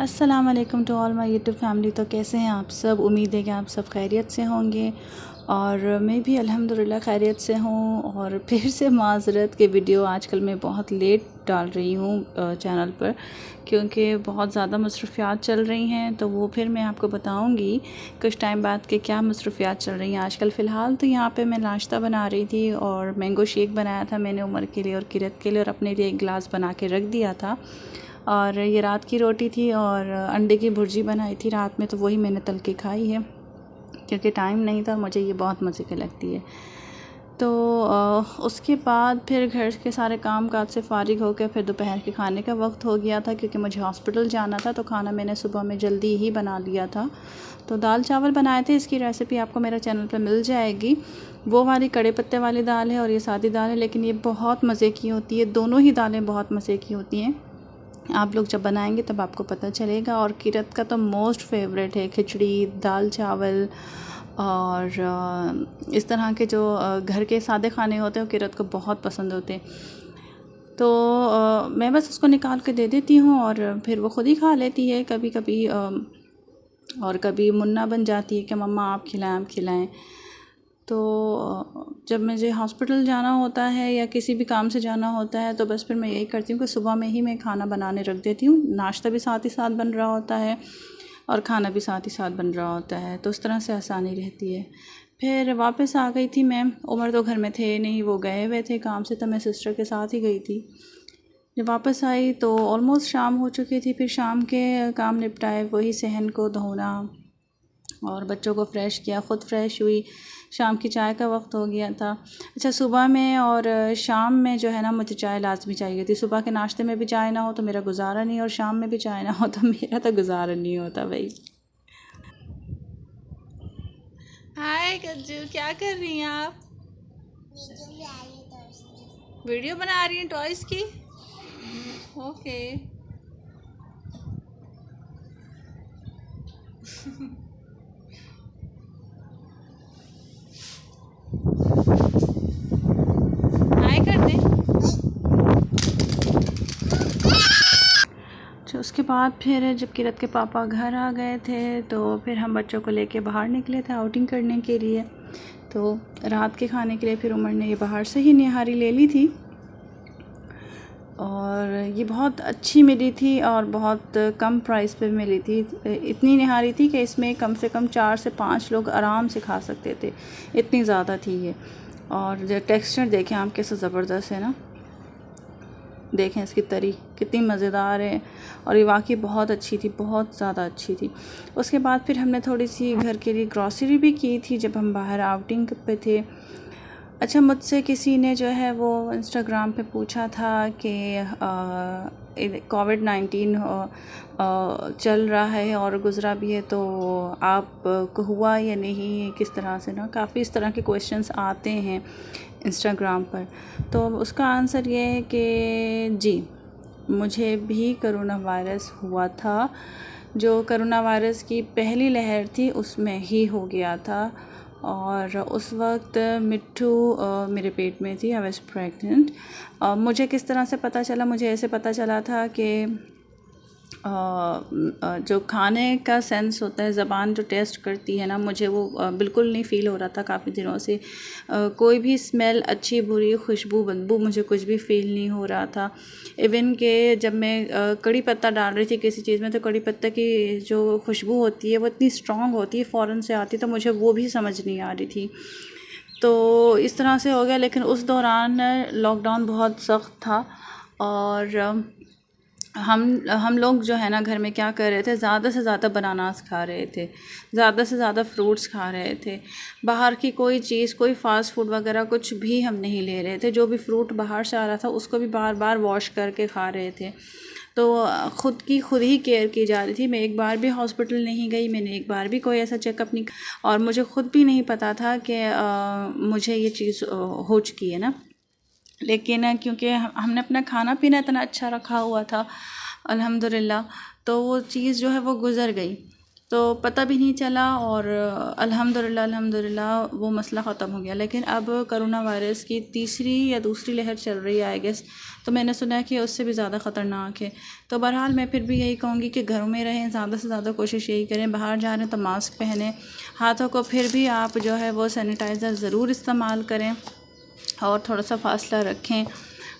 अस्सलाम वालेकुम to all my YouTube family. तो कैसे हैं आप सब? उम्मीद है कि आप सब खैरियत से होंगे और मैं भी अल्हम्दुलिल्लाह खैरियत से हूँ। और फिर से माज़रत के वीडियो आजकल मैं बहुत लेट डाल रही हूँ चैनल पर, क्योंकि बहुत ज़्यादा मसरूफ़ियात चल रही हैं। तो वो फिर मैं आपको बताऊँगी कुछ टाइम बाद कि क्या मसरूफ़ियात चल रही हैं आजकल। फ़िलहाल तो यहाँ पे मैं नाश्ता बना रही थी और मैंगो शेक बनाया था मैंने उमर के लिए और किरत के लिए, और अपने लिए एक गिलास बना के रख दिया था। और ये रात की रोटी थी और अंडे की भुर्जी बनाई थी रात में, तो वही मैंने तल के खाई है क्योंकि टाइम नहीं था। मुझे ये बहुत मज़े की लगती है। तो उसके बाद फिर घर के सारे काम काज से फ़ारिग होकर फिर दोपहर के खाने का वक्त हो गया था, क्योंकि मुझे हॉस्पिटल जाना था। तो खाना मैंने सुबह में जल्दी ही बना लिया था। तो दाल चावल बनाए थे, इसकी रेसिपी आपको मेरे चैनल पर मिल जाएगी। वो वाली कड़े पत्ते वाली दाल है और ये सादी दाल है, लेकिन ये बहुत मज़े की होती है। दोनों ही दालें बहुत मज़े की होती हैं। आप लोग जब बनाएंगे तब आपको पता चलेगा। और किरत का तो मोस्ट फेवरेट है खिचड़ी, दाल चावल और इस तरह के जो घर के सादे खाने होते हैं वो किरत को बहुत पसंद होते हैं। तो मैं बस उसको निकाल के दे देती हूँ और फिर वो ख़ुद ही खा लेती है कभी कभी। और कभी मुन्ना बन जाती है कि मम्मा आप खिलाएं आप खिलाएं। तो जब मुझे हॉस्पिटल जाना होता है या किसी भी काम से जाना होता है तो बस फिर मैं यही करती हूँ कि सुबह में ही मैं खाना बनाने रख देती हूँ। नाश्ता भी साथ ही साथ बन रहा होता है और खाना भी साथ ही साथ बन रहा होता है, तो उस तरह से आसानी रहती है। फिर वापस आ गई थी मैं। उमर तो घर में थे नहीं, वो गए हुए थे काम से, तो मैं सिस्टर के साथ ही गई थी। जब वापस आई तो ऑलमोस्ट शाम हो चुकी थी। फिर शाम के काम निपटाए, वही सहन को धोना और बच्चों को फ़्रेश किया, ख़ुद फ़्रेश हुई। शाम की चाय का वक्त हो गया था। अच्छा, सुबह में और शाम में जो है ना मुझे चाय लाजमी चाहिए थी। सुबह के नाश्ते में भी चाय ना हो तो मेरा गुजारा नहीं, और शाम में भी चाय ना हो तो मेरा तो गुजारा नहीं होता भाई। हाय गज्जू, क्या कर रही हैं आप? वीडियो बना रही हैं टॉयज़ की? ओके। हाय कर दें। अच्छा, उसके बाद फिर जब किरत के पापा घर आ गए थे तो फिर हम बच्चों को लेके बाहर निकले थे आउटिंग करने के लिए। तो रात के खाने के लिए फिर उमर ने ये बाहर से ही निहारी ले ली थी और ये बहुत अच्छी मिली थी और बहुत कम प्राइस पे मिली थी। इतनी निहारी थी कि इसमें कम से कम 4 से 5 लोग आराम से खा सकते थे, इतनी ज़्यादा थी ये। और जो टेक्सचर देखें आप कैसे ज़बरदस्त है ना, देखें इसकी तरी कितनी मज़ेदार है। और ये वाकई बहुत अच्छी थी, बहुत ज़्यादा अच्छी थी। उसके बाद फिर हमने थोड़ी सी घर के लिए ग्रॉसरी भी की थी जब हम बाहर आउटिंग पे थे। अच्छा, मुझसे किसी ने जो है वो इंस्टाग्राम पे पूछा था कि कोविड-19 चल रहा है और गुज़रा भी है, तो आप को हुआ या नहीं, किस तरह से ना, काफ़ी इस तरह के क्वेश्चंस आते हैं इंस्टाग्राम पर। तो उसका आंसर ये है कि जी, मुझे भी करोना वायरस हुआ था। जो करोना वायरस की पहली लहर थी उसमें ही हो गया था और उस वक्त मिट्ठू मेरे पेट में थी। I was pregnant. मुझे किस तरह से पता चला? मुझे ऐसे पता चला था कि जो खाने का सेंस होता है, ज़बान जो टेस्ट करती है ना, मुझे वो बिल्कुल नहीं फ़ील हो रहा था काफ़ी दिनों से। कोई भी स्मेल, अच्छी बुरी खुशबू बदबू, मुझे कुछ भी फ़ील नहीं हो रहा था। इवन कि जब मैं कड़ी पत्ता डाल रही थी किसी चीज़ में तो कड़ी पत्ता की जो खुशबू होती है वो इतनी स्ट्रॉन्ग होती है, फ़ौरन से आती, तो मुझे वो भी समझ नहीं आ रही थी। तो इस तरह से हो गया। लेकिन उस दौरान लॉकडाउन बहुत सख्त था और हम लोग जो है ना घर में क्या कर रहे थे, ज़्यादा से ज़्यादा बनानास खा रहे थे, ज़्यादा से ज़्यादा फ्रूट्स खा रहे थे। बाहर की कोई चीज़, कोई फ़ास्ट फूड वगैरह कुछ भी हम नहीं ले रहे थे। जो भी फ्रूट बाहर से आ रहा था उसको भी बार बार वॉश करके खा रहे थे। तो खुद ही केयर की जा रही थी। मैं एक बार भी हॉस्पिटल नहीं गई, मैंने एक बार भी कोई ऐसा चेकअप नहीं, और मुझे ख़ुद भी नहीं पता था कि मुझे ये चीज़ हो चुकी है ना। लेकिन क्योंकि हमने अपना खाना पीना इतना अच्छा रखा हुआ था अल्हम्दुलिल्लाह, तो वो चीज़ जो है वो गुज़र गई। तो पता भी नहीं चला और अल्हम्दुलिल्लाह वो मसला ख़त्म हो गया। लेकिन अब कोरोना वायरस की तीसरी या दूसरी लहर चल रही है आई गेस, तो मैंने सुना है कि उससे भी ज़्यादा ख़तरनाक है। तो बहरहाल मैं फिर भी यही कहूँगी कि घरों में रहें, ज़्यादा से ज़्यादा कोशिश यही करें, बाहर जा रहे हैं तो मास्क पहनें, हाथों को फिर भी आप जो है वो सैनिटाइज़र ज़रूर इस्तेमाल करें और थोड़ा सा फासला रखें।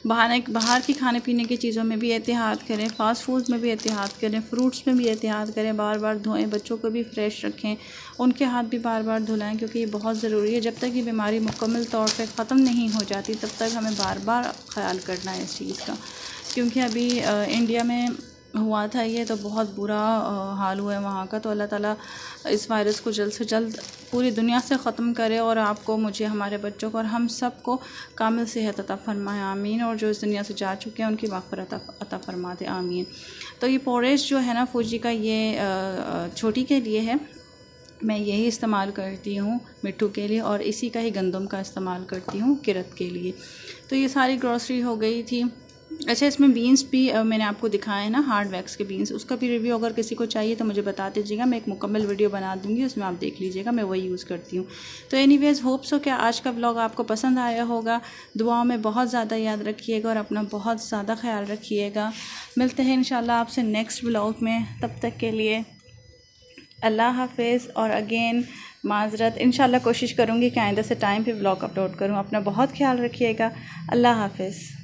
बाहर की खाने पीने की चीज़ों में भी एहतियात करें, फ़ास्ट फूड्स में भी एहतियात करें, फ्रूट्स में भी एहतियात करें, बार बार धोएं, बच्चों को भी फ्रेश रखें, उनके हाथ भी बार बार धुलाएं क्योंकि ये बहुत ज़रूरी है। जब तक ये बीमारी मुकम्मल तौर पे ख़त्म नहीं हो जाती तब तक हमें बार बार ख्याल करना है इस चीज़ का। क्योंकि अभी इंडिया में हुआ था ये, तो बहुत बुरा हाल हुआ है वहाँ का। तो अल्लाह ताला इस वायरस को जल्द से जल्द पूरी दुनिया से ख़त्म करे और आपको, मुझे, हमारे बच्चों को और हम सब को कामिल सेहत अता फ़रमाए, आमीन। और जो इस दुनिया से जा चुके हैं उनकी मग़फ़िरत अता फ़रमा दे, आमीन। तो ये पोरेश जो है ना फूजी का, ये छोटी के लिए है, मैं यही इस्तेमाल करती हूँ मिट्ठू के लिए, और इसी का ही गंदम का इस्तेमाल करती हूँ किरत के लिए। तो ये सारी ग्रॉसरी हो गई थी। अच्छा, इसमें बीन्स भी मैंने आपको दिखाए हैं ना, हार्ड वैक्स के बीन्स, उसका भी रिव्यू अगर किसी को चाहिए तो मुझे बता दीजिएगा, मैं एक मुकम्मल वीडियो बना दूँगी, उसमें आप देख लीजिएगा, मैं वही यूज़ करती हूँ। तो एनीवेज़ होप सो कि आज का व्लॉग आपको पसंद आया होगा। दुआओं में बहुत ज़्यादा याद रखिएगा और अपना बहुत ज़्यादा ख्याल रखिएगा। मिलते हैं इंशाल्लाह आपसे नेक्स्ट व्लॉग में, तब तक के लिए अल्लाह हाफ़िज़। और अगेन माज़रत, इंशाल्लाह कोशिश करूँगी कि आइंदा से टाइम पे व्लॉग अपलोड करूँ। अपना बहुत ख्याल रखिएगा। अल्लाह हाफ़िज़।